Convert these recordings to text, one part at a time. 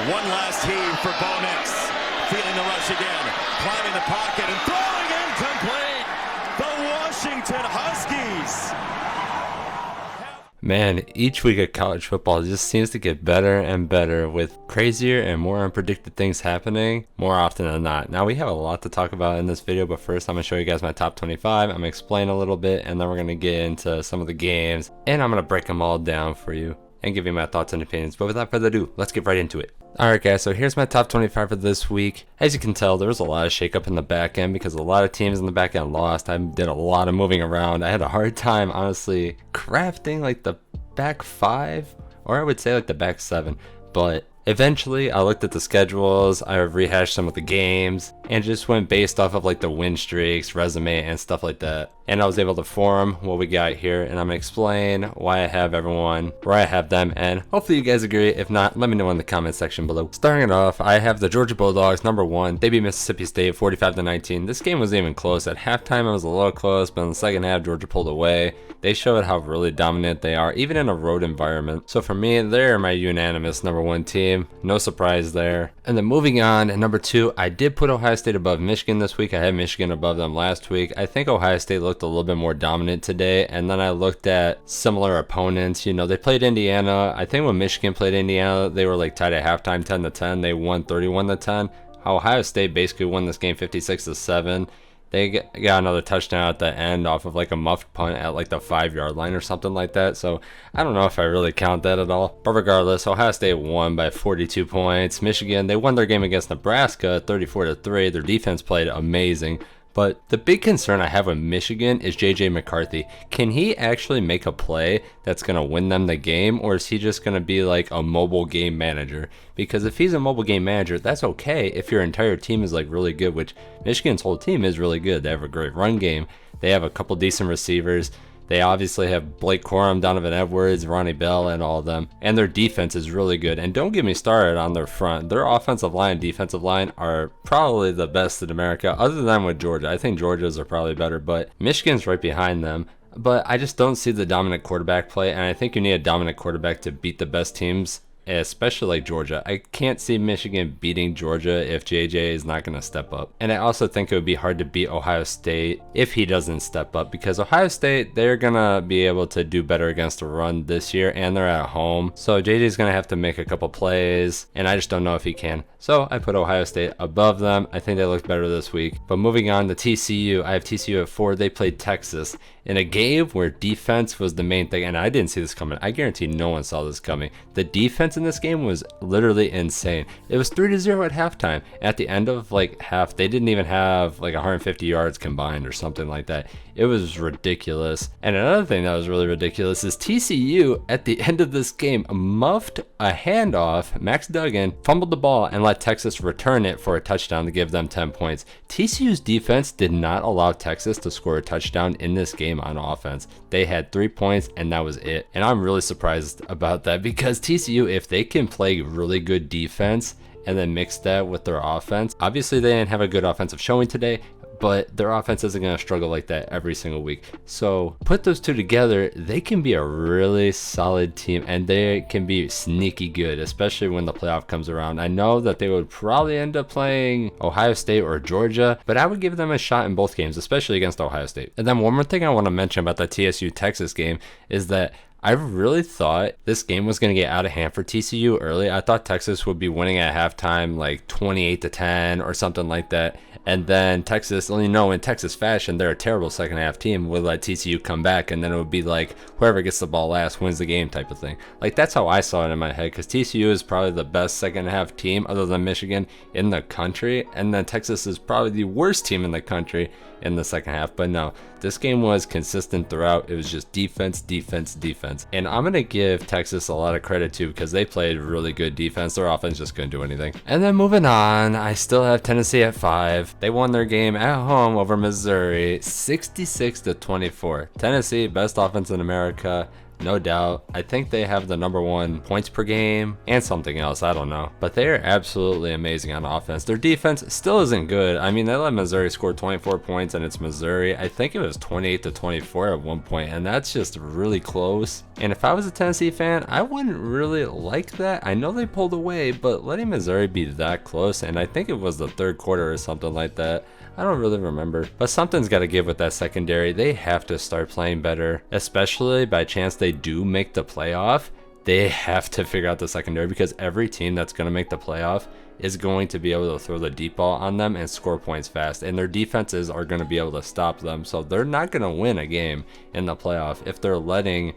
One last heave for Bo Nix. Feeling the rush again. Climbing the pocket and throwing incomplete. The Washington Huskies. Man, each week of college football just seems to get better and better with crazier and more unpredicted things happening more often than not. Now, we have a lot to talk about in this video, but first I'm going to show you guys my top 25. I'm going to explain a little bit, and then we're going to get into some of the games, and I'm going to break them all down for you and give you my thoughts and opinions. But without further ado, let's get right into it. Alright guys, so here's my top 25 for this week. As you can tell, there was a lot of shakeup in the back end because a lot of teams in the back end lost. I did a lot of moving around. I had a hard time, honestly, crafting like the back 5, or I would say like the back 7. But eventually, I looked at the schedules, I rehashed some of the games, and just went based off of like the win streaks, resume, and stuff like that. And I was able to form what we got here, and I'm gonna explain why I have everyone where I have them, and hopefully you guys agree. If not, let me know in the comment section below. Starting it off, I have the Georgia Bulldogs, number 1. They beat Mississippi State 45-19. This game wasn't even close. At halftime, it was a little close, but in the second half, Georgia pulled away. They showed how really dominant they are, even in a road environment. So for me, they're my unanimous number 1 team. No surprise there. And then moving on, at number 2, I did put Ohio State above Michigan this week. I had Michigan above them last week. I think Ohio State looked a little bit more dominant today, and then I looked at similar opponents. You know, they played Indiana. I think when Michigan played Indiana, they were like tied at halftime 10-10. They won 31-10. Ohio State basically won this game 56-7. They got another touchdown at the end off of like a muffed punt at like the 5-yard line or something like that. So I don't know if I really count that at all. But regardless, Ohio State won by 42 points. Michigan, they won their game against Nebraska 34-3. Their defense played amazing. But the big concern I have with Michigan is J.J. McCarthy. Can he actually make a play that's going to win them the game, or is he just going to be like a mobile game manager? Because if he's a mobile game manager, that's okay if your entire team is like really good, which Michigan's whole team is really good. They have a great run game. They have a couple decent receivers. They obviously have Blake Corum, Donovan Edwards, Ronnie Bell, and all of them. And their defense is really good. And don't get me started on their front. Their offensive line and defensive line are probably the best in America, other than with Georgia. I think Georgia's are probably better, but Michigan's right behind them. But I just don't see the dominant quarterback play, and I think you need a dominant quarterback to beat the best teams, especially like Georgia. I can't see Michigan beating Georgia if JJ is not going to step up. And I also think it would be hard to beat Ohio State if he doesn't step up, because Ohio State, they're going to be able to do better against the run this year, and they're at home. So JJ is going to have to make a couple plays, and I just don't know if he can. So I put Ohio State above them. I think they looked better this week. But moving on to TCU, I have TCU at 4. They played Texas in a game where defense was the main thing, and I didn't see this coming. I guarantee no one saw this coming. The defense in this game was literally insane. It was 3-0 at halftime. At the end of like half, they didn't even have like 150 yards combined or something like that. It was ridiculous. And another thing that was really ridiculous is TCU at the end of this game muffed a handoff. Max Duggan fumbled the ball and let Texas return it for a touchdown to give them 10 points. TCU's defense did not allow Texas to score a touchdown in this game on offense. They had 3 points and that was it. And I'm really surprised about that, because TCU, if they can play really good defense and then mix that with their offense, obviously they didn't have a good offensive showing today, but their offense isn't going to struggle like that every single week. So put those two together, they can be a really solid team, and they can be sneaky good, especially when the playoff comes around. I know that they would probably end up playing Ohio State or Georgia, but I would give them a shot in both games, especially against Ohio State. And then one more thing I want to mention about the TSU-Texas game is that I really thought this game was going to get out of hand for TCU early. I thought Texas would be winning at halftime like 28-10 or something like that. And then Texas, well, you know, in Texas fashion, they're a terrible second half team, would let TCU come back, and then it would be like whoever gets the ball last wins the game type of thing. Like, that's how I saw it in my head, because TCU is probably the best second half team other than Michigan in the country, and then Texas is probably the worst team in the country in the second half. But no, this game was consistent throughout. It was just defense, defense, defense. And I'm going to give Texas a lot of credit too, because they played really good defense. Their offense just couldn't do anything. And then moving on, I still have Tennessee at 5. They won their game at home over Missouri 66-24. Tennessee, best offense in America. no doubt. I think they have the #1 points per game and something else, I don't know. But they are absolutely amazing on offense. Their defense still isn't good. I mean, they let Missouri score 24 points, and it's Missouri. I think it was 28-24 at one point, and that's just really close. And if I was a Tennessee fan, I wouldn't really like that. I know they pulled away, but letting Missouri be that close, and I think it was the third quarter or something like that, I don't really remember. But something's got to give with that secondary. They have to start playing better, especially by chance they do make the playoff. They have to figure out the secondary, because every team that's going to make the playoff is going to be able to throw the deep ball on them and score points fast. And their defenses are going to be able to stop them. So they're not going to win a game in the playoff if they're letting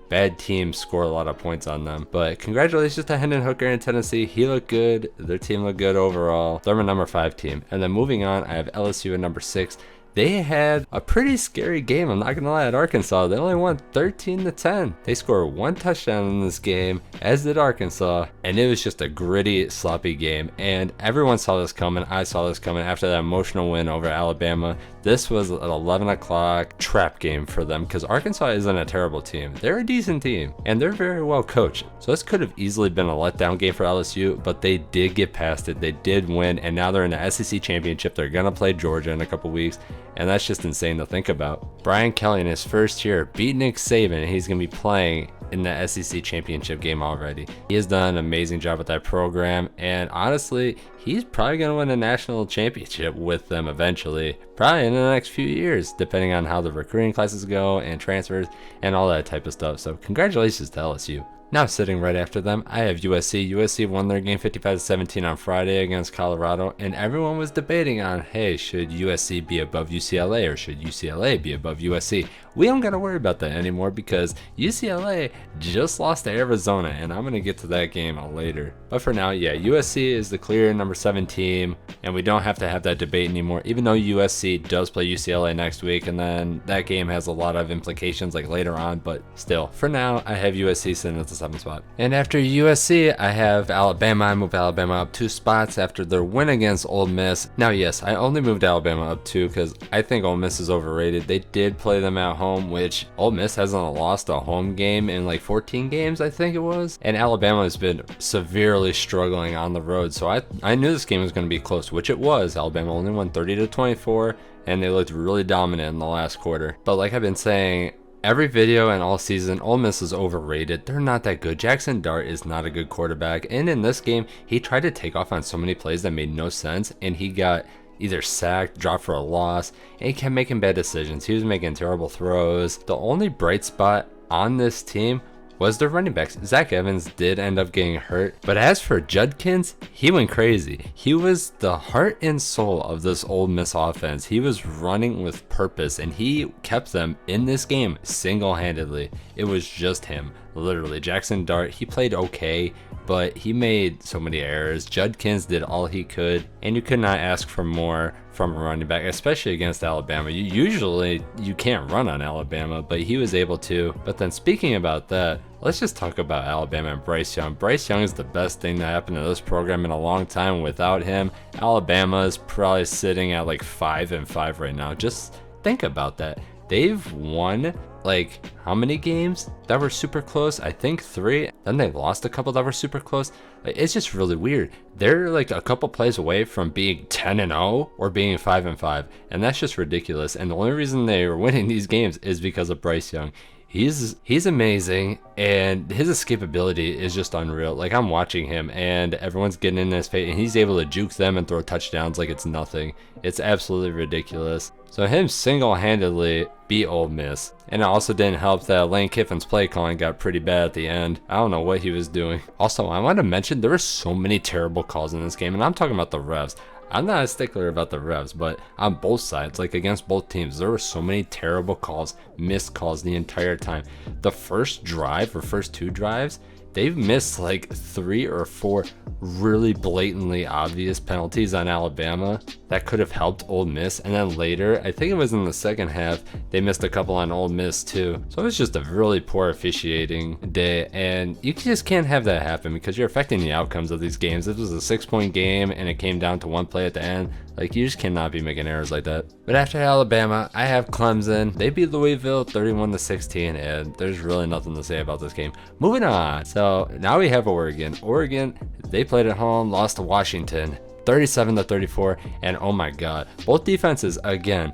bad teams score a lot of points on them. But congratulations to Hendon Hooker in Tennessee. He looked good. Their team looked good overall. They're my #5 team. And then moving on, I have LSU at #6. They had a pretty scary game, I'm not gonna lie, at Arkansas. They only won 13-10. They scored 1 touchdown in this game, as did Arkansas, and it was just a gritty, sloppy game. And everyone saw this coming. I saw this coming after that emotional win over Alabama. This was an 11 o'clock trap game for them, because Arkansas isn't a terrible team. They're a decent team, and they're very well coached. So this could have easily been a letdown game for LSU, but they did get past it. They did win, and now they're in the SEC championship. They're gonna play Georgia in a couple weeks. And that's just insane to think about. Brian Kelly in his first year beat Nick Saban, and he's going to be playing in the SEC championship game already. He has done an amazing job with that program, and honestly, he's probably going to win a national championship with them eventually, probably in the next few years, depending on how the recruiting classes go and transfers and all that type of stuff. So congratulations to LSU. Now sitting right after them, I have USC. USC won their game 55-17 on Friday against Colorado, and everyone was debating on, hey, should USC be above UCLA or should UCLA be above USC? We don't got to worry about that anymore, because UCLA just lost to Arizona, and I'm going to get to that game later. But for now, yeah, USC is the clear #7 team, and we don't have to have that debate anymore, even though USC does play UCLA next week, and then that game has a lot of implications like later on, but still, for now, I have USC sitting at the 7th spot. And after USC, I have Alabama. I moved Alabama up 2 spots after their win against Ole Miss. Now, yes, I only moved Alabama up 2 because I think Ole Miss is overrated. They did play them at home, which Ole Miss hasn't lost a home game in like 14 games, I think it was. And Alabama has been severely struggling on the road. So I knew this game was going to be close, which it was. Alabama only won 30-24, and they looked really dominant in the last quarter. But like I've been saying, every video and all season, Ole Miss is overrated. They're not that good. Jackson Dart is not a good quarterback. And in this game, he tried to take off on so many plays that made no sense. And he got either sacked, dropped for a loss, and he kept making bad decisions. He was making terrible throws. The only bright spot on this team was their running backs. Zach Evans did end up getting hurt, but as for Judkins, he went crazy. He was the heart and soul of this Ole Miss offense. He was running with purpose, and he kept them in this game single-handedly. It was just him, literally. Jackson Dart, he played okay, but he made so many errors. Judkins did all he could, and you could not ask for more from a running back, especially against Alabama. You can't run on Alabama, but he was able to. But then speaking about that, let's just talk about Alabama and Bryce Young. Bryce Young is the best thing that happened to this program in a long time. Without him, Alabama is probably sitting at like 5-5 right now. Just think about that. They've won like how many games that were super close? I think 3. Then they lost a couple that were super close. Like, it's just really weird. They're like a couple plays away from being 10-0 or being 5-5, and that's just ridiculous. And the only reason they were winning these games is because of Bryce Young. He's amazing, and his escapability is just unreal. Like, I'm watching him, and everyone's getting in his face, and he's able to juke them and throw touchdowns like it's nothing. It's absolutely ridiculous. So him single-handedly beat Ole Miss. And it also didn't help that Lane Kiffin's play calling got pretty bad at the end. I don't know what he was doing. Also, I want to mention there were so many terrible calls in this game, and I'm talking about the refs. I'm not a stickler about the refs, but on both sides, like against both teams, there were so many terrible calls, missed calls the entire time. The first drive or first 2 drives, they've missed like 3 or 4 really blatantly obvious penalties on Alabama that could have helped Ole Miss. And then later, I think it was in the second half, they missed a couple on Ole Miss too. So it was just a really poor officiating day, and you just can't have that happen because you're affecting the outcomes of these games. This was a 6-point game and it came down to one play at the end. Like, you just cannot be making errors like that. But after Alabama, I have Clemson. They beat Louisville 31-16, and there's really nothing to say about this game. Moving on. So now we have Oregon. Oregon, they played at home, lost to Washington 37-34, and oh my god, both defenses, again,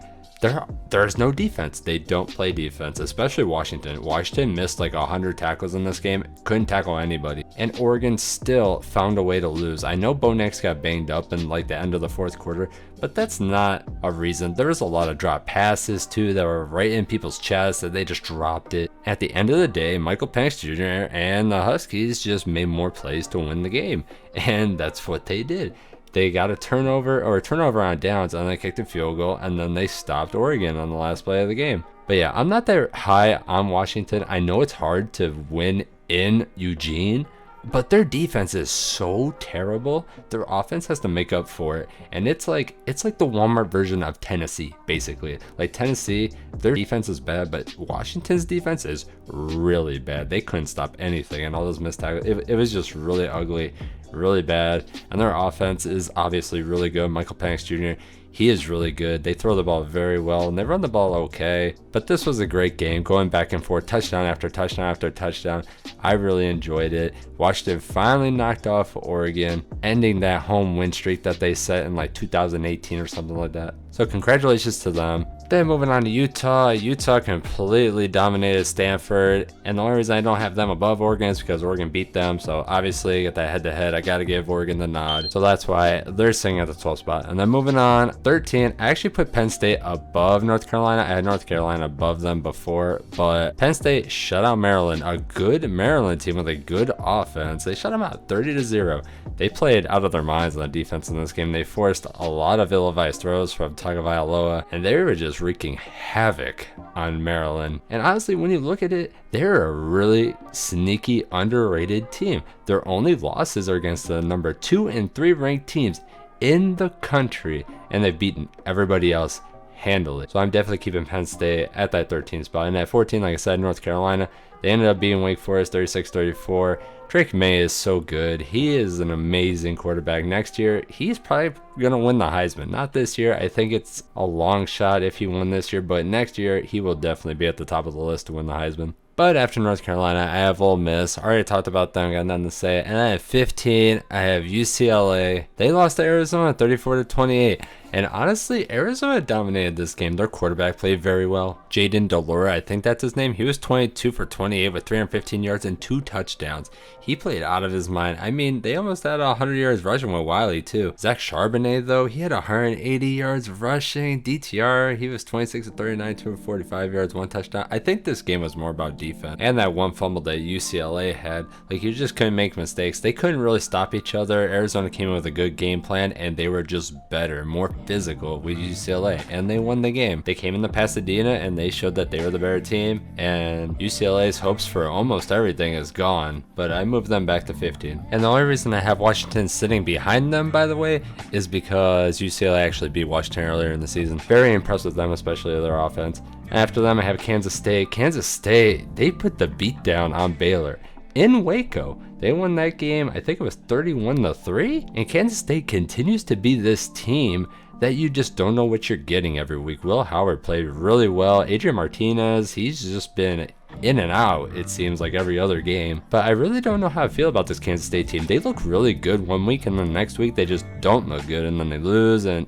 there's no defense. They don't play defense, especially Washington. Washington missed like 100 tackles in this game, couldn't tackle anybody, and Oregon still found a way to lose. I know Bo Nix got banged up in like the end of the fourth quarter, but that's not a reason. There was a lot of drop passes too that were right in people's chests that they just dropped it. At the end of the day, Michael Penix Jr. and the Huskies just made more plays to win the game, and that's what they did. They got a turnover on downs, and they kicked a field goal, and then they stopped Oregon on the last play of the game. But yeah, I'm not that high on Washington. I know it's hard to win in Eugene, but their defense is so terrible. Their offense has to make up for it, and it's like the Walmart version of Tennessee, basically. Like Tennessee, their defense is bad, but Washington's defense is really bad. They couldn't stop anything, and all those missed tackles. It was just really ugly, really bad. And their offense is obviously really good. Michael Penix Jr., he is really good. They throw the ball very well, and they run the ball okay. But this was a great game, going back and forth, touchdown after touchdown after touchdown. I really enjoyed it. Washington finally knocked off Oregon, ending that home win streak that they set in like 2018 or something like that. So congratulations to them. Then moving on to Utah. Utah completely dominated Stanford, and the only reason I don't have them above Oregon is because Oregon beat them. So obviously, at that head-to-head, I got to give Oregon the nod. So that's why they're sitting at the 12th spot. And then moving on, 13. I actually put Penn State above North Carolina. I had North Carolina above them before, but Penn State shut out Maryland, a good Maryland team with a good offense. They shut them out 30-0. They played out of their minds on the defense in this game. They forced a lot of ill-advised throws from Tagovailoa, and they were just wreaking havoc on Maryland. And honestly, when you look at it, they're a really sneaky, underrated team. Their only losses are against the number 2 and 3 ranked teams in the country, and they've beaten everybody else handily. So I'm definitely keeping Penn State at that 13th spot. And at 14, like I said, North Carolina, they ended up beating Wake Forest 36-34. Drake May is so good. He is an amazing quarterback. Next year, he's probably going to win the Heisman. Not this year. I think it's a long shot if he won this year, but next year, he will definitely be at the top of the list to win the Heisman. But after North Carolina, I have Ole Miss. I already talked about them, got nothing to say. And then at 15, I have UCLA. They lost to Arizona 34-28. And honestly, Arizona dominated this game. Their quarterback played very well. Jaden Delora, I think that's his name. He was 22 for 28 with 315 yards and 2 touchdowns. He played out of his mind. I mean, they almost had 100 yards rushing with Wiley too. Zach Charbonnet, though, he had 180 yards rushing. DTR, he was 26 of 39, 245 yards, 1 touchdown. I think this game was more about defense. And that one fumble that UCLA had. Like, you just couldn't make mistakes. They couldn't really stop each other. Arizona came in with a good game plan, and they were just better, more physical with UCLA, and they won the game. They came into Pasadena, and they showed that they were the better team, and UCLA's hopes for almost everything is gone, but I moved them back to 15. And the only reason I have Washington sitting behind them, by the way, is because UCLA actually beat Washington earlier in the season. Very impressed with them, especially their offense. After them, I have Kansas State. Kansas State, they put the beat down on Baylor in Waco. They won that game, I think it was 31-3, and Kansas State continues to be this team that you just don't know what you're getting every week. Will Howard played really well. Adrian Martinez, he's just been in and out, it seems like, every other game. But I really don't know how I feel about this Kansas State team. They look really good one week, and then the next week they just don't look good, and then they lose, and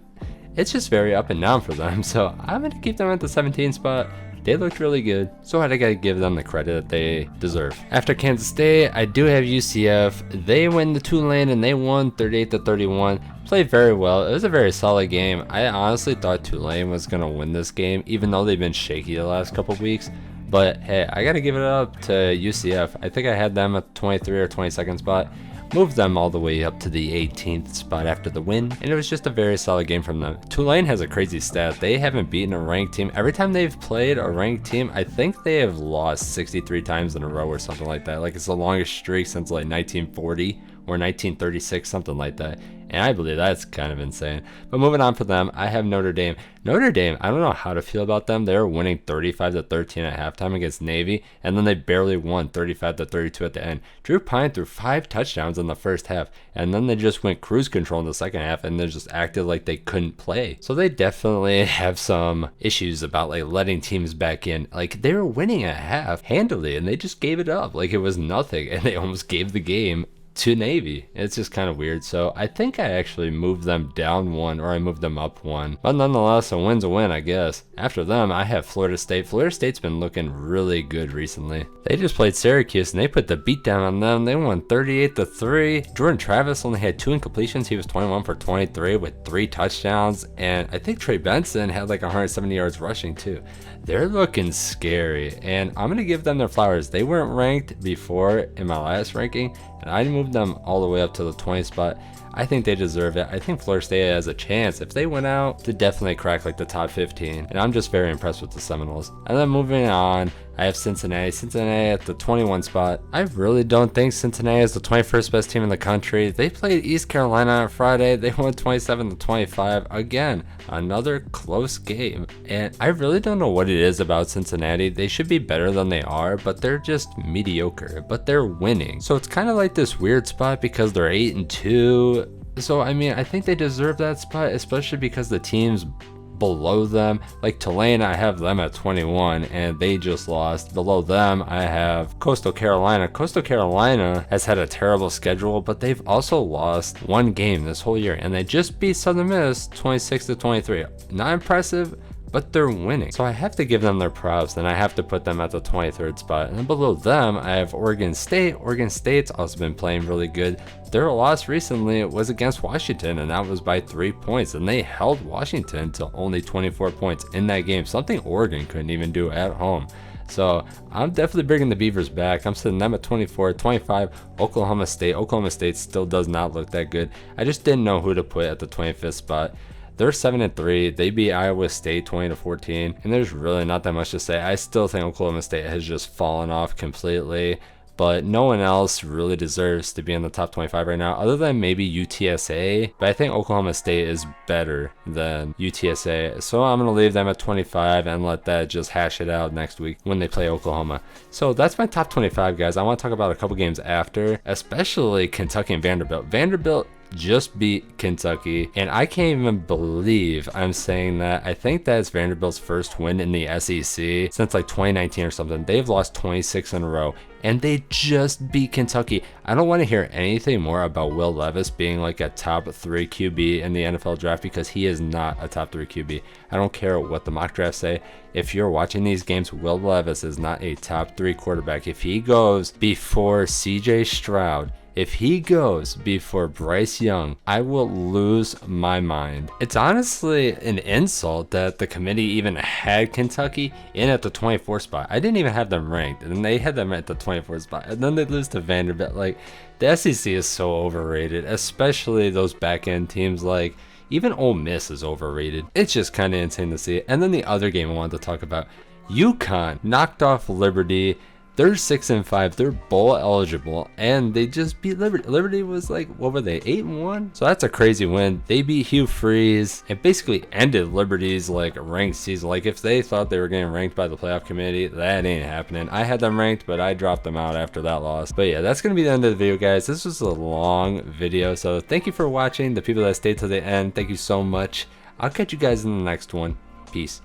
it's just very up and down for them. So I'm going to keep them at the 17th spot. They looked really good, so I gotta give them the credit that they deserve. After Kansas State, I do have UCF. They win the Tulane, and they won 38-31. Played very well. It was a very solid game. I honestly thought Tulane was gonna win this game, even though they've been shaky the last couple weeks. But hey, I gotta give it up to UCF. I think I had them at 23 or 22nd spot. moved them all the way up to the 18th spot after the win, and it was just a very solid game from them. Tulane has a crazy stat. They haven't beaten a ranked team. Every time they've played a ranked team, I think they have lost 63 times in a row or something like that. Like, it's the longest streak since like 1940 or 1936, something like that. And I believe that's kind of insane. But moving on for them, I have Notre Dame. Notre Dame, I don't know how to feel about them. They were winning 35-13 at halftime against Navy, and then they barely won 35-32 at the end. Drew Pine threw 5 touchdowns in the first half, and then they just went cruise control in the second half, and they just acted like they couldn't play. So they definitely have some issues about like letting teams back in. Like, they were winning at half handily, and they just gave it up like it was nothing, and they almost gave the game to Navy. It's just kind of weird. So I think I actually moved them down 1, or I moved them up 1. But nonetheless, a win's a win, I guess. After them, I have Florida State. Florida State's been looking really good recently. They just played Syracuse, and they put the beat down on them. They won 38-3. Jordan Travis only had 2 incompletions. He was 21 for 23 with 3 touchdowns. And I think Trey Benson had like 170 yards rushing too. They're looking scary, and I'm going to give them their flowers. They weren't ranked before in my last ranking, and I moved them all the way up to the 20th spot. I think they deserve it. I think Florida State has a chance, if they went out, to definitely crack like the top 15. And I'm just very impressed with the Seminoles. And then moving on, I have Cincinnati. Cincinnati at the 21 spot. I really don't think Cincinnati is the 21st best team in the country. They played East Carolina on Friday. They won 27-25. Again, another close game. And I really don't know what it is about Cincinnati. They should be better than they are, but they're just mediocre. But they're winning. So it's kind of like this weird spot because they're 8-2. So I mean, I think they deserve that spot, especially because the teams below them, like Tulane, I have them at 21 and they just lost. Below them, I have Coastal Carolina. Coastal Carolina has had a terrible schedule, but they've also lost 1 game this whole year, and they just beat Southern Miss 26-23. Not impressive, but they're winning. So I have to give them their props, and I have to put them at the 23rd spot. And then below them, I have Oregon State. Oregon State's also been playing really good. Their loss recently was against Washington, and that was by 3 points. And they held Washington to only 24 points in that game, something Oregon couldn't even do at home. So I'm definitely bringing the Beavers back. I'm sitting them at 24, 25, Oklahoma State. Oklahoma State still does not look that good. I just didn't know who to put at the 25th spot. They're 7-3. They beat Iowa State 20-14, and there's really not that much to say. I still think Oklahoma State has just fallen off completely, but no one else really deserves to be in the top 25 right now, other than maybe UTSA. But I think Oklahoma State is better than UTSA, so I'm gonna leave them at 25 and let that just hash it out next week when they play Oklahoma. So that's my top 25, guys. I want to talk about a couple games after, especially Kentucky and Vanderbilt. Vanderbilt just beat Kentucky, and I can't even believe I'm saying that. I think that's Vanderbilt's first win in the SEC since like 2019 or something. They've lost 26 in a row, and they just beat Kentucky. I don't want to hear anything more about Will Levis being like a top 3 QB in the NFL draft, because he is not a top 3 QB. I don't care what the mock drafts say. If you're watching these games, Will Levis is not a top 3 quarterback. If he goes before CJ Stroud, if he goes before Bryce Young, I will lose my mind. It's honestly an insult that the committee even had Kentucky in at the 24th spot. I didn't even have them ranked, and they had them at the 24th spot, and then they lose to Vanderbilt. Like, the SEC is so overrated, especially those back end teams. Like, even Ole Miss is overrated. It's just kind of insane to see. And then the other game I wanted to talk about, UConn knocked off Liberty. They're 6-5. They're bowl eligible, and they just beat Liberty. Liberty was like, what were they, 8-1? So that's a crazy win. They beat Hugh Freeze and basically ended Liberty's like ranked season. Like, if they thought they were getting ranked by the playoff committee, that ain't happening. I had them ranked, but I dropped them out after that loss. But yeah, that's gonna be the end of the video, guys. This was a long video, so thank you for watching. The people that stayed to the end, thank you so much. I'll catch you guys in the next one. Peace.